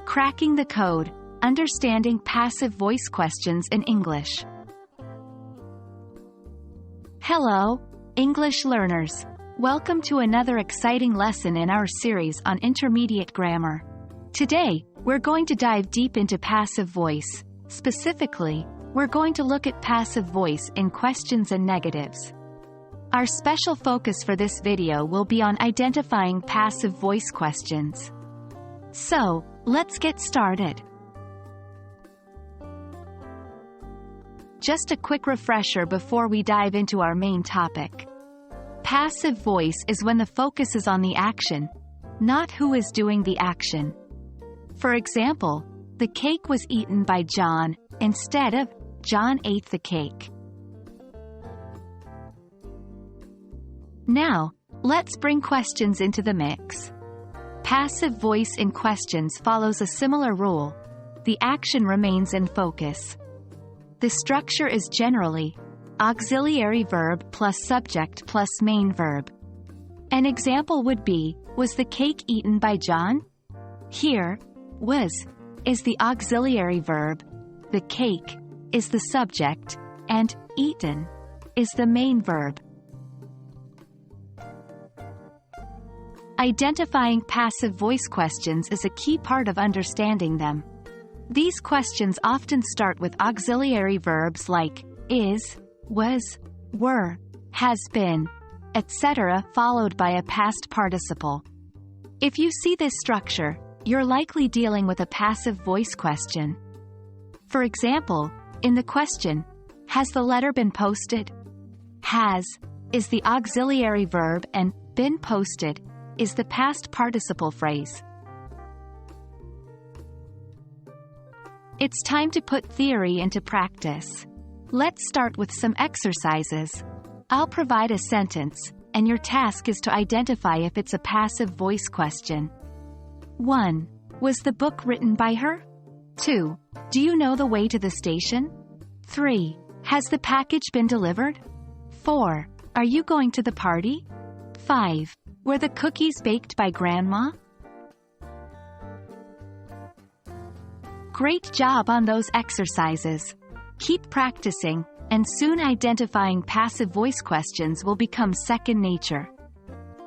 Cracking the code, understanding passive voice questions in English. Hello, English learners. Welcome to another exciting lesson in our series on intermediate grammar. Today, we're going to dive deep into passive voice. Specifically, we're going to look at passive voice in questions and negatives. Our special focus for this video will be on identifying passive voice questions. So, let's get started. Just a quick refresher before we dive into our main topic. Passive voice is when the focus is on the action, not who is doing the action. For example, the cake was eaten by John, instead of John ate the cake. Now, let's bring questions into the mix. Passive voice in questions follows a similar rule. The action remains in focus. The structure is generally auxiliary verb plus subject plus main verb. An example would be, was the cake eaten by John? Here, was is the auxiliary verb, the cake is the subject, and eaten is the main verb. Identifying passive voice questions is a key part of understanding them. These questions often start with auxiliary verbs like is, was, were, has been, etc., followed by a past participle. If you see this structure, you're likely dealing with a passive voice question. For example, in the question, has the letter been posted? Has is the auxiliary verb and been posted is the past participle phrase. It's time to put theory into practice. Let's start with some exercises. I'll provide a sentence, and your task is to identify if it's a passive voice question. 1. Was the book written by her? 2. Do you know the way to the station? 3. Has the package been delivered? 4. Are you going to the party? 5. Were the cookies baked by Grandma? Great job on those exercises. Keep practicing, and soon identifying passive voice questions will become second nature.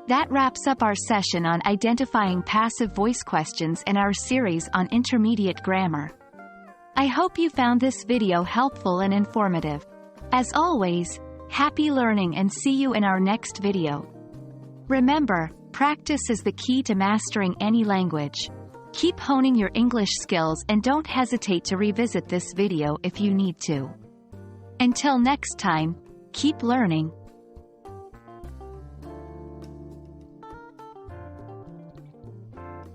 That wraps up our session on identifying passive voice questions in our series on intermediate grammar. I hope you found this video helpful and informative. As always, happy learning and see you in our next video. Remember, practice is the key to mastering any language. Keep honing your English skills and don't hesitate to revisit this video if you need to. Until next time, keep learning.